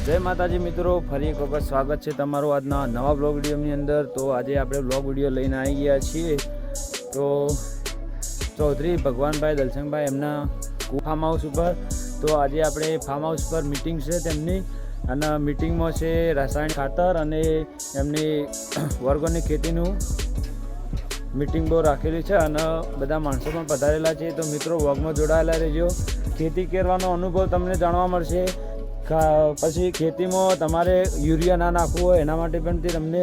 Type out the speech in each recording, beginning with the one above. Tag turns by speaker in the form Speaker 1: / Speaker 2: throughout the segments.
Speaker 1: જય માતાજી મિત્રો, ફરી એક વખત સ્વાગત છે તમારું આજના નવા બ્લોગ વિડીયોની અંદર। તો આજે આપણે બ્લોગ વિડીયો લઈને આવી ગયા છીએ। તો ચૌધરી ભગવાનભાઈ દલસિંહભાઈ એમના ફાર્મ હાઉસ ઉપર। તો આજે આપણે ફાર્મ હાઉસ પર મીટિંગ છે તેમની, અને મીટિંગમાં છે રાસાયણિક ખાતર અને એમની ઓર્ગેનિક ખેતીનું મીટિંગ બહુ રાખેલી છે, અને બધા માણસો પણ પધારેલા છે। તો મિત્રો વ્લોગમાં જોડાયેલા રહેજો, ખેતી કરવાનો અનુભવ તમને જાણવા મળશે। પછી ખેતીમાં તમારે યુરિયા ના નાખવું હોય એના માટે પણ તમને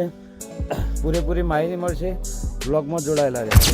Speaker 1: પૂરેપૂરી માહિતી મળશે। બ્લોગમાં જોડાયેલા રહેજો।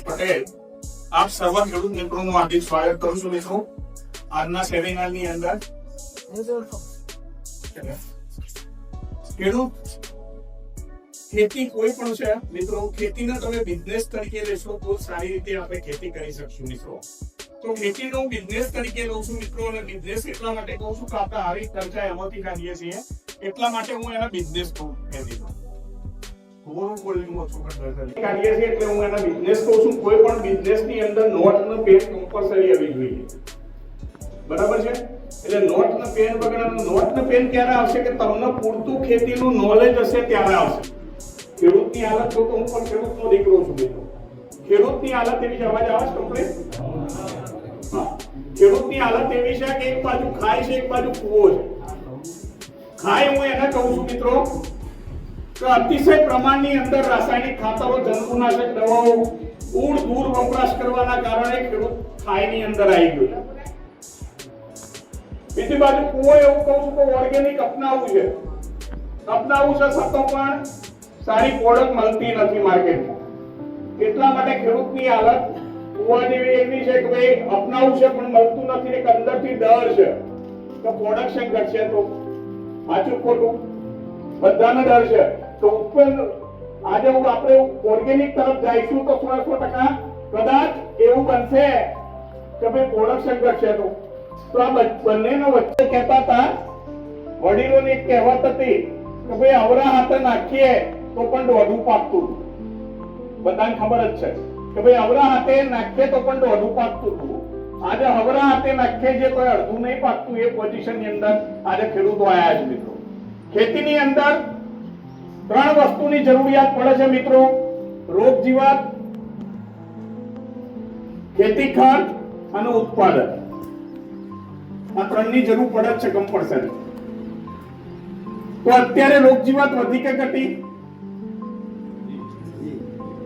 Speaker 2: પટેલ આપ સર્વ ખેડૂત મિત્રોનું હાર્દિક સ્વાગત કરું છું। મિત્રો આજના સેમિનારની અંદર ખેડૂત ખેતી કોઈ પણ છે મિત્રો, ખેતીને તમે બિઝનેસ તરીકે લેશો તો સારી રીતે આપણે ખેતી કરી શકશું મિત્રો। તો ખેતીનો બિઝનેસ તરીકે લઉં છું મિત્રો, અને બિઝનેસ એટલા માટે કહું છું કે આપણે આવી ખર્ચા એમાંથી કાઢીએ છીએ, એટલા માટે હું એના બિઝનેસ કહું છું। કોઈ પણ બિઝનેસની અંદર નોટ અને પેન કમ્પલસરી આવી જોઈએ, બરાબર છે? એટલે નોટ અને પેન વગર, નોટ અને પેન ક્યારે આવશે કે તમને પૂરતું ખેતીનું નોલેજ હશે ત્યારે આવશે। ખેડૂતની હાલત તો હું પણ ખેડૂતનો દીકરો છું મિત્રો, ખેડૂતની હાલત એવી છે, અવાજ આવે છે કમ્પ્લીટ? હા, ખેડૂતની હાલત એવી છે કે એક બાજુ ખાય છે, એક બાજુ કૂવો છે। ખાય હું એને કહું છું મિત્રો કે અતિશય પ્રમાણની અંદર રાસાયણિક ખાતરો, જંતુનાશક દવાઓ, દૂર વપરાશ કરવાના કારણે ખેડૂત ખાયની અંદર આવી ગયો। બીજી બાજુ કૂવો એવું કહું છું કે ઓર્ગેનિક અપનાવવું છે છતાં પણ સારી પ્રોડક્ટ મળતી નથી માર્કેટમાં। એટલા માટે ખેડૂતની હાલત કૂવા જેવી એવી છે કે ભાઈ અપનાવવું છે પણ મળતું નથી, એક અંદરથી ડર છે કે પ્રોડક્શન ઘટશે તો સાચું ખોટું બધાને ડર છે। તો ઉત્પન્ન આજે આપણે ઓર્ગેનિક તરફ જઈશું તો 100% કદાચ એવું બનશે કે ભાઈ પ્રોડક્શન ઘટશે તો આ બંનેનો વચ્ચે કહેતા હતા વડીલોની એક કહેવત હતી કે ભાઈ અવરા હાથે નાખીએ તો પણ દોઢું પાકતું, બધાને ખબર જ છે કે ભાઈ અવરા હાથે નાખીએ તો પણ દોઢું પાકતું। આજે અવરા હાથે નાખીએ જે કોઈ અડધું નહીં પાકતું, એ પોઝિશનની અંદર આજે ખેડૂતો આવ્યા છે મિત્રો। ખેતીની અંદર ત્રણ વસ્તુની જરૂરિયાત પડે છે મિત્રો: રોગ જીવાત, ખેતી ખર્ચ અને ઉત્પાદન। આ ત્રણની જરૂર પડે છે કમ્પલસરી। તો અત્યારે રોગ જીવાત વધી કે ઘટી?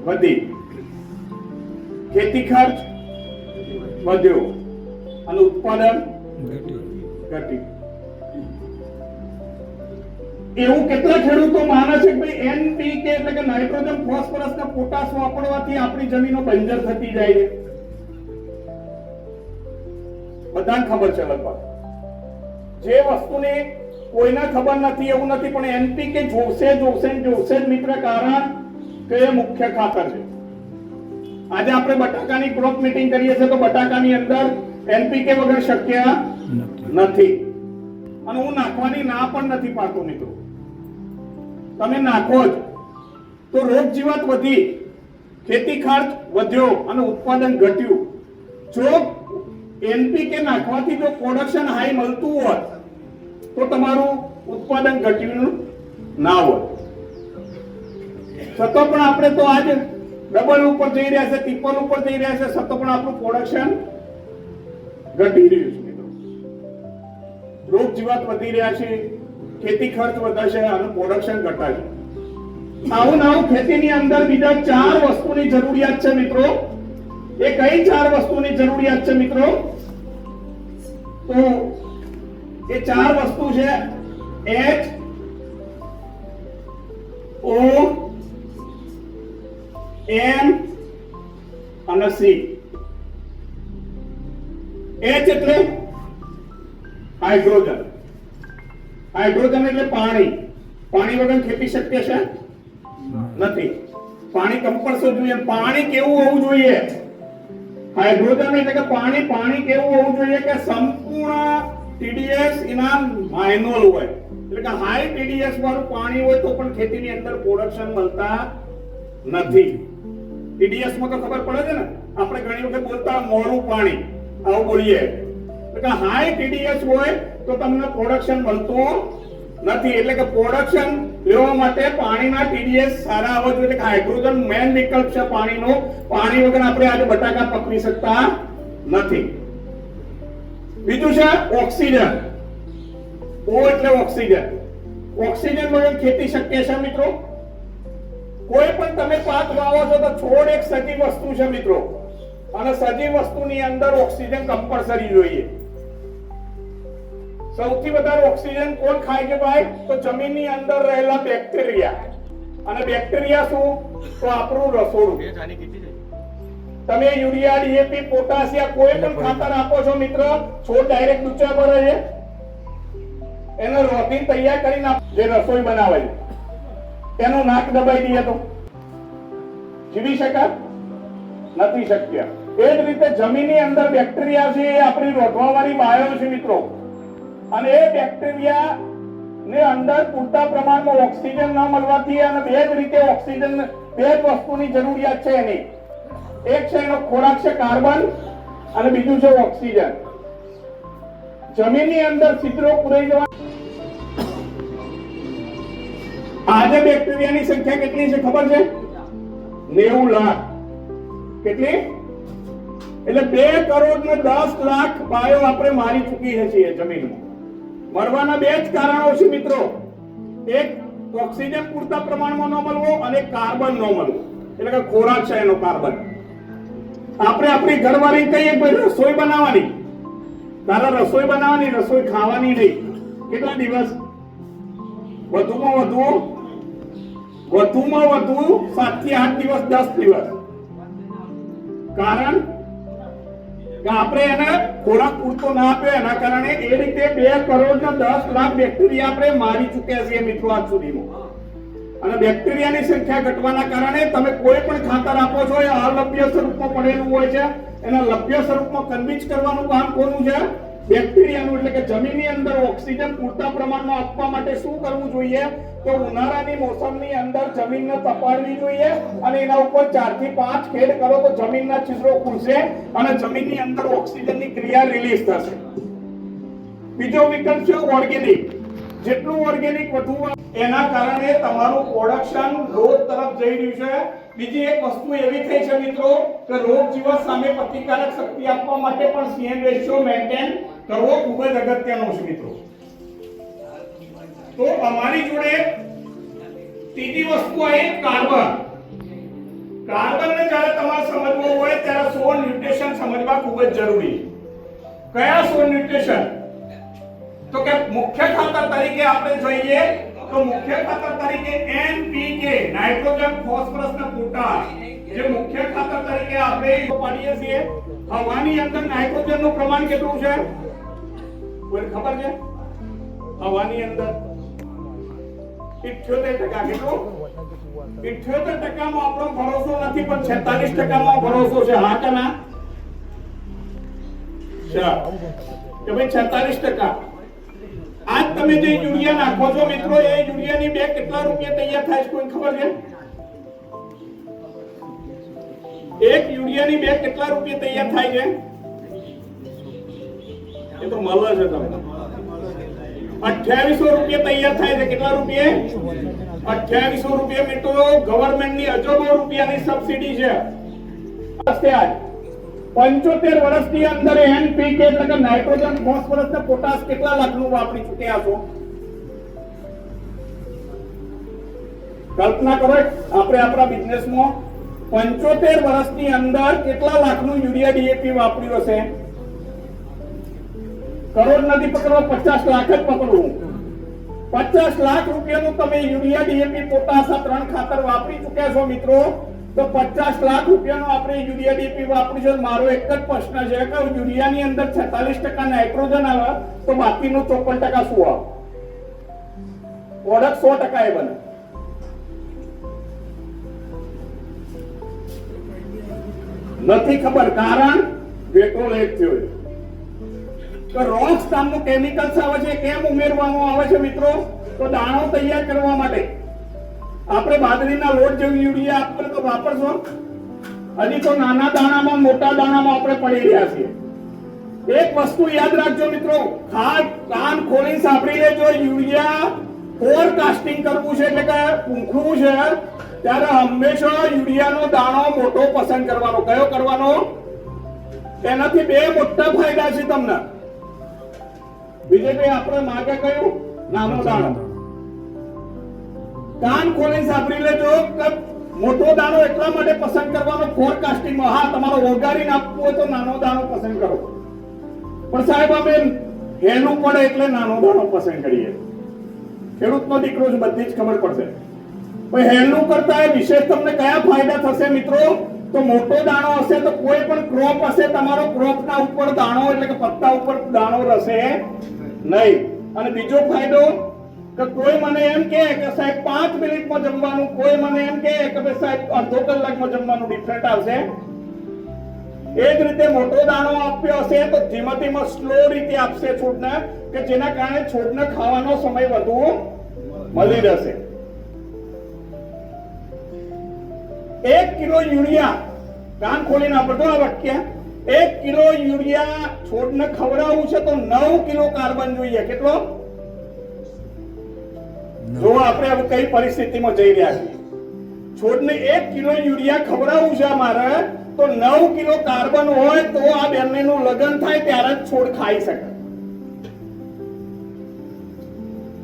Speaker 2: વધી। ખેતી ખર્ચ વધ્યો અને ઉત્પાદન ઘટ્યું। એવું કેટલા ખેડૂતો માને છે કે ભાઈ એનપીકે એટલે કે નાઇટ્રોજન, ફોસ્ફરસ ને પોટાશ વાપરવાથી આપણી જમીનો બંજર થતી જાય છે? બધાને ખબર છે લગભગ. જે વસ્તુને કોઈને ખબર નથી એવું નથી, પણ એનપીકે જોશે જ મિત્ર, કારણ કે એ મુખ્ય ખાતર છે. આજે આપણે બટાકાની ક્રોપ મીટિંગ કરીએ છીએ તો બટાકાની અંદર એનપીકે વગર શક્ય નથી, અને હું નાખવાની ના પણ નથી પાડતો મિત્રો. તમે નાખો જ તો રોગ જીવાત વધી, ખેતી ખર્ચ વધ્યો અને ઉત્પાદન ઘટ્યું. જો એનપીકે નાખવાથી જો પ્રોડક્શન હાઈ મળતું હોત તો તમારું ઉત્પાદન ઘટ્યું ના હોત. છતાં પણ આપણે તો આજ ડબલ ઉપર જઈ રહ્યા છે, ટ્રિપલ ઉપર જઈ રહ્યા છે, છતાં પણ આપણું પ્રોડક્શન ઘટી રહ્યું છે મિત્રો. રોગ જીવાત વધી રહ્યા છે, ખેતી ખર્ચ વધશે અને પ્રોડક્શન ઘટાશે. આવું ખેતીની અંદર બીજા 4 વસ્તુની જરૂરિયાત છે મિત્રો. એ કઈ 4 વસ્તુની જરૂરિયાત છે મિત્રો? તો એ 4 વસ્તુ છે H O M અને C. H એટલે હાઇડ્રોજન. હાઇડ્રોજન એટલે પાણી. પાણી વગર ખેતી શક્ય છે નથી. પાણી કમ્પલસરી જોઈએ. પાણી કેવું હોવું જોઈએ? હાઇડ્રોજન એટલે કે પાણી કેવું હોવું જોઈએ કે સંપૂર્ણ TDS એના માઇનોલ હોય, એટલે કે હાઈ TDS વાળું પાણી હોય તો પણ ખેતીની અંદર પ્રોડક્શન મળતા નથી. TDS માં તો ખબર પડે છે ને, આપણે ઘણી વખત બોલતા મોરું પાણી, આવું બોલીએ. એટલે કે હાઈ TDS હોય તો તમને પ્રોડક્શન મળતું નથી. એટલે કે પ્રોડક્શન લેવા માટે પાણીના TDS સારા આવવા જોઈએ. એટલે હાઇડ્રોજન મેન વિકલ્પ છે પાણીનો. પાણી વગર આપણે આજે બટાકા પકવી શકતા નથી. બીજું છે ઓક્સિજન. O એટલે ઓક્સિજન. ઓક્સિજન વગર ખેતી શક્ય છે મિત્રો? કોઈ પણ તમે પાક વાવો છો તો છોડ એક સજીવ વસ્તુ છે મિત્રો, અને સજીવ વસ્તુની અંદર ઓક્સિજન કમ્પલસરી જોઈએ. સૌથી વધારે ઓક્સિજન કોણ ખાય છે ભાઈ? તો જમીનની અંદર રહેલા બેક્ટેરિયા. અને બેક્ટેરિયા શું? તો આપણું રસોડું. તમે યુરિયા, ડીએપી, પોટાશિયા કોઈ પણ ખાતર આપો છો મિત્ર, છોડ ડાયરેક્ટ ઊંચા પર રહે, એનો રોટી તૈયાર કરીને જે રસોઈ બનાવે છે એનું નાક દબાઈ દઈએ તો જીવી શકાય નથી શક્ય. એ જ રીતે જમીનની અંદર બેક્ટેરિયા છે, એ આપણી રોટવાવાળી બાયો છે મિત્રો, અને એ બેક્ટેરિયા ને અંદર પૂરતા પ્રમાણમાં ઓક્સિજન ન મળવાથી, અને બે જ રીતે ઓક્સિજન, બે જ વસ્તુની જરૂરિયાત છે એની. એક છે એનો ખોરાક છે કાર્બન, અને બીજું છે ઓક્સિજન. જમીનની અંદર છિદ્રો પુરાઈ જવા. આજે બેક્ટેરિયાની સંખ્યા કેટલી છે ખબર છે? 90 લાખ. કેટલી? એટલે 2 કરોડ ને 10 લાખ બાયો આપણે મારી ચૂકી છીએ જમીનમાં. મરવાના 2 જ કારણો છે મિત્રો. એક ઓક્સિજન પૂરતા પ્રમાણમાં ન મળવો, અને કાર્બન ન મળવો. એટલે કે ખોરાક છે એનો કાર્બન. આપણે આપણી ઘરવાળી કહીએ ભાઈ રસોઈ બનાવવાની, તારા રસોઈ બનાવવાની, રસોઈ ખાવાની નહીં. કેટલા દિવસ? વધુમાં વધુ 7 થી 8 દિવસ, 10 દિવસ. કારણ કે આપણે એને ખોરાક પૂરતો ના આપ્યો, એના કારણે એ રીતે 2 કરોડ ને 10 લાખ બેક્ટેરિયા આપણે મારી ચૂક્યા છીએ મિત્રો આજ સુધીમાં. અને બેક્ટેરિયાની સંખ્યા ઘટવાના કારણે તમે કોઈ પણ ખાતર આપો છો એ અલભ્ય સ્વરૂપમાં પડેલું હોય છે. એના લભ્ય સ્વરૂપમાં કન્વિન્સ કરવાનું કામ કોનું છે? બેક્ટેરિયાનું. એટલે કે જમીનની અંદર ઓક્સિજન પૂરતા પ્રમાણમાં આપવા માટે શું કરવું જોઈએ? તો ઉનાળાની મોસમની અંદર જમીનને તપાડવી જોઈએ, અને એના ઉપર 4 થી 5 ખેડ કરો તો જમીનના છિદ્રો ખુલશે અને જમીનની અંદર ઓક્સિજનની ક્રિયા રિલીઝ થશે. બીજો વિકલ્પ છે ઓર્ગેનિક. જેટલું ઓર્ગેનિક વધુ એના કારણે તમારું પ્રોડક્શન ગ્રોથ તરફ જઈ રહ્યું છે. બીજી એક વસ્તુ એવી થઈ છે મિત્રો કે રોગ જીવાત સામે પ્રતિકારક શક્તિ આપવા માટે પણ CN રેશિયો મેન્ટેન કરવો ખૂબ જ અગત્યનો છે મિત્રો. તો અમારી જોડે ત્રીજી વસ્તુ આવી કાર્બન. કાર્બનને જ્યારે તમારે સમજવું હોય ત્યારે 16 ન્યુટ્રિશન સમજવા ખૂબ જ જરૂરી. કયા 16 ન્યુટ્રિશન? તો કે મુખ્ય ખાતર તરીકે આપણે જોઈએ તો મુખ્ય ખાતર તરીકે NPK, નાઇટ્રોજન, ફોસ્ફરસ અને પોટાશ, જે મુખ્ય ખાતર તરીકે આપણે પાડીએ છીએ, હવાની અંદર નાઇટ્રોજનનું પ્રમાણ કેટલું છે? કોઈને ખબર છે? હવાની અંદર 78% કેટલું? 78% માં આપણો ભરોસો નથી, પણ 46% માં ભરોસો છે. હા કે ના? કે ભાઈ 46%. આજ તમે જે યુરિયા નાખો છો મિત્રો, એ યુરિયાની બેગ કેટલા રૂપિયા તૈયાર થાય છે કોઈ ખબર છે? એક યુરિયાની બેગ કેટલા રૂપિયા તૈયાર થાય છે? એ તો મળે છે તમને 2800 રૂપિયા તૈયાર થાય છે. કેટલા રૂપિયા? 2800 રૂપિયા. મિત્રો ગવર્નમેન્ટની અજબો રૂપિયાની સબસિડી છે. 75 વર્ષની અંદર એનપીકે એટલે કે નાઇટ્રોજન, ફોસ્ફરસ ને પોટાશ કેટલા લાખનું વાપરી ચૂક્યા છો? કલ્પના કરો, આપણે આપણા બિઝનેસમાં 75 વર્ષની અંદર કેટલા લાખનું યુરિયા ડીએપી વાપર્યું હશે? કરોડ નથી પકડવા, 50 લાખ જ પકડવું. 50 લાખ રૂપિયાનું તમે યુરિયા ડીએપી પોટાશ આ 3 ખાતર વાપરી ચૂક્યા છો મિત્રો. તો 50 લાખ રૂપિયાનો આપણે યુરિયા ડીએપી વાપરીશું. મારો એક જ પ્રશ્ન છે કે યુરિયાની અંદર 46% નાઇટ્રોજન આવે તો બાકીનું 54% શું આવે? પ્રોડક્ટ 100% એ બને. નથી ખબર કારણ વેટોલ એક થયો છે. તો રોક્સ નામનું કેમિકલ્સ આવે છે, કેમ ઉમેરવામાં આવે છે મિત્રો? તો દાણો તૈયાર કરવા માટે. આપણે બાજરીના લોટ જેવી યુરિયા આપણે તો વાપરશો, હજી તો નાના દાણામાં મોટા દાણામાં આપણે પડી રહ્યા છીએ. એક વસ્તુ યાદ રાખજો મિત્રો, કાન ખોલી સાંભળી લેજો. યુરિયા ફોરકાસ્ટિંગ કરવું છે એટલે કે પૂંખવું છે ત્યારે હંમેશા યુરિયાનો દાણો મોટો પસંદ કરવાનો. કયો કરવાનો? તેનાથી બે મોટા ફાયદા છે તમને. બીજે આપણે માગે કયું? નાનો દાણો. કાન ખોલી સાંભળી લેજો કે મોટો દાણો એટલા માટે પસંદ કરવાનો ફોરકાસ્ટિંગમાં. હા, તમારો ઓગાળીને આપવું હોય તો નાનો દાણો પસંદ કરો, પણ સાહેબ અમે હેલું પડે એટલે નાનો દાણો પસંદ કરીએ. ખેડૂતનો દીકરો છે, બધી જ ખબર પડશે. પણ હેલું કરતા એ વિશેષ તમને કયા ફાયદા થશે મિત્રો? તો મોટો દાણો હશે તો કોઈ પણ ક્રોપ હશે, તમારો ક્રોપના ઉપર દાણો એટલે કે પત્તા ઉપર દાણો રહેશે નહીં. અને બીજો ફાયદો કે કોઈ મને એમ કહે કે સાહેબ 5 મિનિટમાં જમવાનું, કોઈ મને એમ કહે કે ભાઈ સાહેબ અડધો કલાકમાં જમવાનું, ડિફરન્ટ આવશે. એ જ રીતે મોટો દાણો આપ્યો હશે તો ધીમે ધીમે સ્લો રીતે આપશે છોડને, કે જેના કારણે છોડને ખાવાનો સમય વધુ મળી રહેશે. 1 કિલો યુરિયા, કાન ખોલીને આપડો આ વાક્ય, 1 કિલો યુરિયા છોડને ખવડાવવું છે તો 9 કિલો કાર્બન જોઈએ. કેટલો? જો આપણે હવે કઈ પરિસ્થિતિમાં જઈ રહ્યા છીએ, છોડને 1 કિલો યુરિયા ખવડાવવું છે મારે તો 9 કિલો કાર્બન હોય તો આ બંનેનું લગ્ન થાય ત્યારે જ છોડ ખાઈ શકે.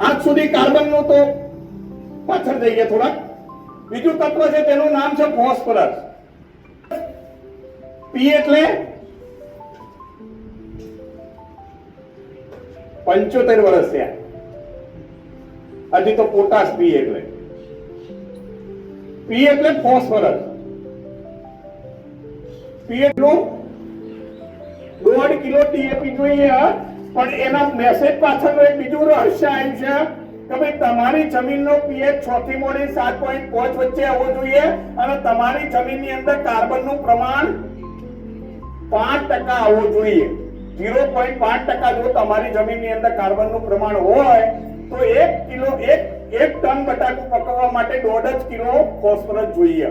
Speaker 2: આજ સુધી કાર્બનનું તો પાછળ જઈએ થોડાક. બીજું તત્વ છે તેનું નામ છે ફોસ્ફરસ. પી એટલે 75 વર્ષ થયા, હજી તો પોટાશ. પી એટલે ફોસ્ફરસ. પી એટલું 1.5 કિલો ડીએપી જોઈએ. પણ એના મેસેજ પાછળનો એક બીજું રહસ્ય આવ્યું છે કે ભાઈ તમારી જમીનનો પીએચ 6 થી મોડી 7.5 વચ્ચે આવવો જોઈએ અને તમારી જમીનની અંદર કાર્બનનું પ્રમાણ 5% આવવું જોઈએ. 0.5% જો તમારી જમીનની અંદર કાર્બનનું પ્રમાણ હોય તો 1 ટન બટાકું પકવવા માટે 1.5 કિલો ફોસ્ફરસ જોઈએ.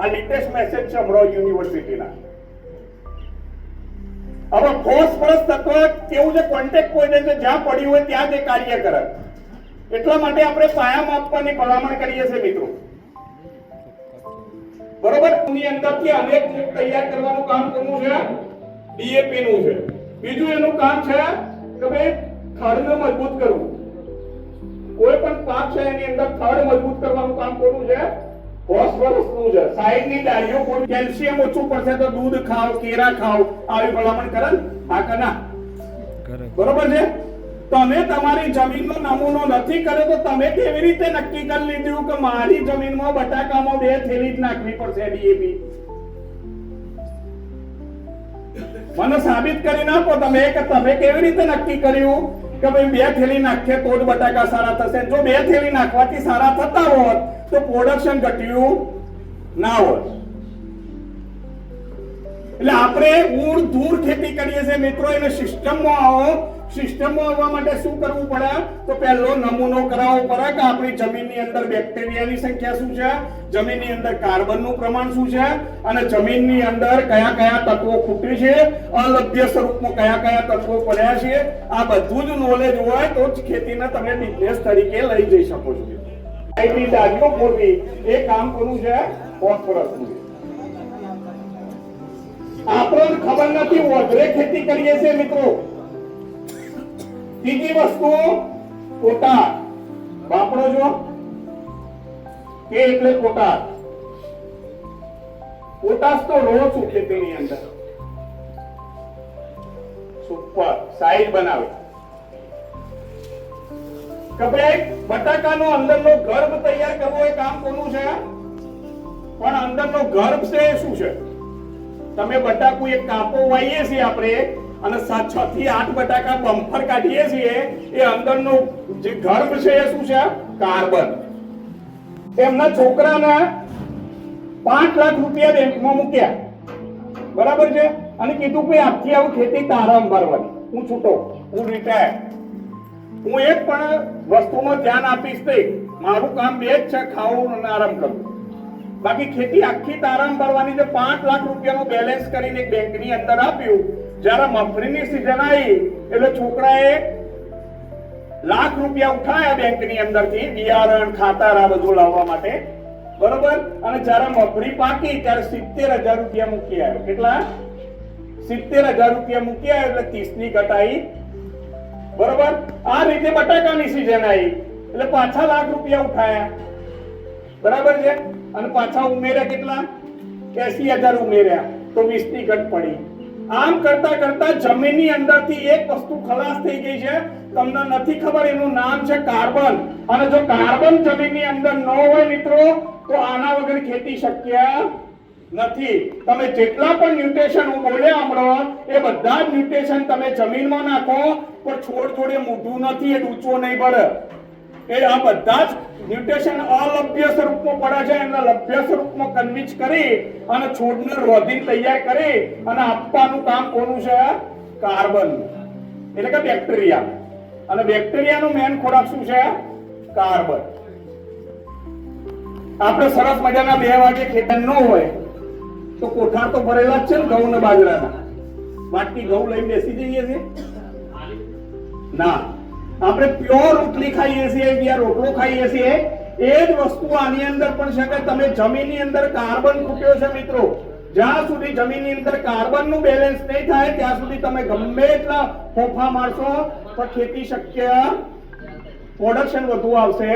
Speaker 2: આ લેટેસ્ટ મેસેજ છે અમરાવતી યુનિવર્સિટીના. હવે ફોસ્ફરસ તત્વ કેવું છે? કોન્ટેક્ટ પોઈન્ટ છે, જ્યાં પડ્યું હોય ત્યાં તે કાર્ય કરે. એટલા માટે આપણે પાયામાં આપવાની ભલામણ કરીએ છીએ મિત્રો. બરોબર? ની અંદરથી અનેક તૈયાર કરવાનું કામ કરવું છે ડીએપી નું છે. બીજું એનું કામ છે કે ભાઈ થડને મજબૂત કરવું. કોઈ પણ પાક છે એની અંદર થડ મજબૂત કરવાનું કામ કરવું છે ફોસ્ફરસ નું છે. સાઈડની ડાળીઓ કોઈ કેલ્શિયમ ઓછું પડશે તો દૂધ ખાવ, કેરા ખાવ, આવી ભલામણ કરે. હા કે ના? બરોબર છે? તમે તમારી જમીનનો નમૂનો નથી કર્યો તો તમે કેવી રીતે નક્કી કરી લીધું કે મારી જમીનમાં બટાકામાં 2 થેલી જ નાખવી પડશે ડીએપી? મને સાબિત કરી નાખો તમે કે તમે કેવી રીતે નક્કી કર્યું કે ભાઈ 2 થેલી નાખીએ તો જ બટાકા સારા થશે. જો 2 થેલી નાખવાથી સારા થતા હોત તો પ્રોડક્શન ઘટ્યું ના હોત. એટલે આપણે ઊંડ દૂર ખેતી કરીએ છીએ મિત્રો. એને સિસ્ટમમાં આવો. સિસ્ટમમાં આવવા માટે શું કરવું પડે? તો પહેલો નમૂનો કરાવવો પડે કે આપણી જમીનની અંદર બેક્ટેરિયાની સંખ્યા શું છે, જમીનની અંદર કાર્બનનું પ્રમાણ શું છે, અને જમીનની અંદર કયા કયા તત્વો ખૂટે છે, અલભ્ય સ્વરૂપમાં કયા કયા તત્વો પડ્યા છે. આ બધું જ નોલેજ હોય તો જ ખેતીને તમે બિઝનેસ તરીકે લઈ જઈ શકો છો. આઈટી ડાળીઓ ફોડવી એ કામ કોનું છે? ફોસ્ફરસનું. આપણને ખબર નથી, વધરે ખેતી કરીએ છીએ મિત્રો. બીજી વસ્તુ પોટાશ વાપરો છો કે એટલે પોટાશ. પોટાશ તો રો છું ખેતીની અંદર સુપર સાઈઝ બનાવે કે ભાઈ બટાકાનો અંદરનો ગર્ભ તૈયાર કરવો એ કામ કોનું છે? પણ અંદરનો ગર્ભ છે એ શું છે? તમે બટાકું એક કાપો વાઈએ છીએ આપણે અને 6 થી 8 બટાકા બમ્ફર કાઢીએ છીએ, એ અંદરનો જે ગર્ભ છે એ શું છે? કાર્બન. એમના છોકરાને 5 લાખ રૂપિયા બેંકમાં મૂક્યા, બરાબર છે, અને કીધું કે આજથી આવું ખેતી તારા ભરવાની, હું છૂટો, હું રિટાયર, હું એક પણ વસ્તુમાં ધ્યાન આપીશ નહીં, મારું કામ બે જ છે, ખાવું અને આરામ કરવું. બાકી ખેતી આખી તારામ ભરવાની. 5 લાખ રૂપિયાનું બેલેન્સ કરીને એક બેંકની અંદર આપ્યું. જ્યારે મગફળીની સીઝન આવી એટલે છોકરાએ લાખ રૂપિયા ઉઠાયા બેંકની અંદરથી, બિયારણ ખાતર આ બધું લાવવા માટે, બરોબર. અને જ્યારે મગફળી પાકી ત્યારે 70,000 રૂપિયા મૂકી આવ્યો. કેટલા? 70,000 રૂપિયા મૂકી આવ્યો એટલે 30 ની ઘટાઈ, બરોબર. આ રીતે બટાકાની સીઝન આવી એટલે પાછા લાખ રૂપિયા ઉઠાયા, બરાબર છે. અને પાછા ઉમેર્યા કેટલા? 80,000 ઉમેર્યા તો 20 ની ઘટ પડી. આમ કરતા કરતા જમીનની અંદરથી એક વસ્તુ ખલાસ થઈ ગઈ છે, તમને નથી ખબર. એનું નામ છે કાર્બન. અને જો કાર્બન જમીનની અંદર ન હોય મિત્રો તો આના વગર ખેતી શક્ય નથી. તમે જેટલા પણ ન્યુટ્રિશન હું બોલ્યા હમણાં એ બધા જ ન્યુટ્રિશન તમે જમીનમાં નાખો પણ છોડ જોડે મૂઢું નથી, એ ડૂચો નહીં ભરે. એ આ બધા જ ન્યુટ્રિશન અલભ્ય સ્વરૂપમાં પડે છે, એમને લભ્ય સ્વરૂપમાં કન્વિન્સ કરી અને છોડને રોધીને તૈયાર કરી અને આપવાનું કામ કોનું છે? કાર્બન, એટલે કે બેક્ટેરિયા. અને બેક્ટેરિયાનો મેન ખોરાક શું છે? કાર્બન. આપણે સરસ મજાના 2 વાગે ખેતર ન હોય તો કોઠાર તો ભરેલા જ છે ને ઘઉં ને બાજરાના. વાટકી ઘઉં લઈને બેસી જઈએ છીએ ના, આપણે પ્યોર રોટલી ખાઈએ છીએ કે રોટલો ખાઈએ છીએ. એ જ વસ્તુ આની અંદર પણ છે કે તમે જમીનની અંદર કાર્બન ખૂટ્યો છે મિત્રો. જ્યાં સુધી જમીનની અંદર કાર્બનનું બેલેન્સ નહીં થાય ત્યાં સુધી તમે ગમે એટલા ફોફા મારશો પણ ખેતી શક્ય, પ્રોડક્શન વધુ આવશે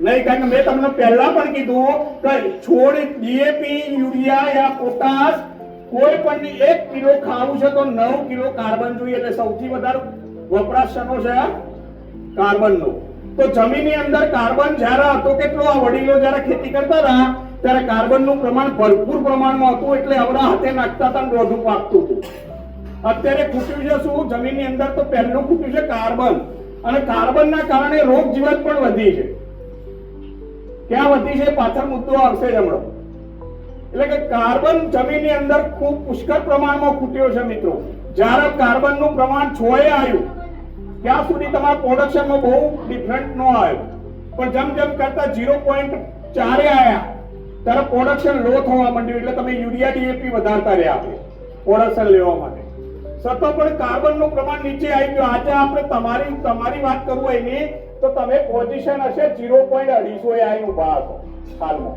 Speaker 2: નહીં. કારણ કે મેં તમને પહેલા પણ કીધું કે છોડ ડીએપી, યુરિયા યા પોટાશ કોઈ પણ 1 કિલો ખાવું છે તો 9 કિલો કાર્બન જોઈએ. એટલે સૌથી વધારે વપરાશ શેનો છે? કાર્બનનો. તો જમીનની અંદર કાર્બન જ્યારે હતો કેટલો? આ વડીલો જ્યારે ખેતી કરતા હતા ત્યારે કાર્બનનું પ્રમાણ ભરપૂર પ્રમાણમાં હતું, એટલે આવડા હાથે નાખતા હતા અને રોધું પાકતું હતું. અત્યારે ખૂટ્યું છે શું જમીનની અંદર? તો પહેલું ખૂટ્યું છે કાર્બન. અને કાર્બનના કારણે રોગ જીવત પણ વધી છે. ક્યાં વધી છે? પાછળ મુદ્દો આવશે જ હમણાં. એટલે કે કાર્બન જમીનની અંદર ખૂબ પુષ્કળ પ્રમાણમાં ખૂટ્યો છે મિત્રો. જ્યારે કાર્બનનું પ્રમાણ 6 એ આવ્યું ત્યાં સુધી તમારા પ્રોડક્શનમાં બહુ ડિફરન્ટ ન આવ્યો, પણ જેમ જેમ કરતા 0.4 આવ્યા ત્યારે પ્રોડક્શન લો થવા માંડ્યું. એટલે તમે યુરિયા ડીએપી વધારતા રહ્યા આપણે પ્રોડક્શન લેવા માટે. છતાં પણ કાર્બનનું પ્રમાણ નીચે આવી ગયું. આજે આપણે તમારી વાત કરવું એની તો તમે પોઝિશન હશે 0.250 એ આવી ઉભા હશો હાલમાં.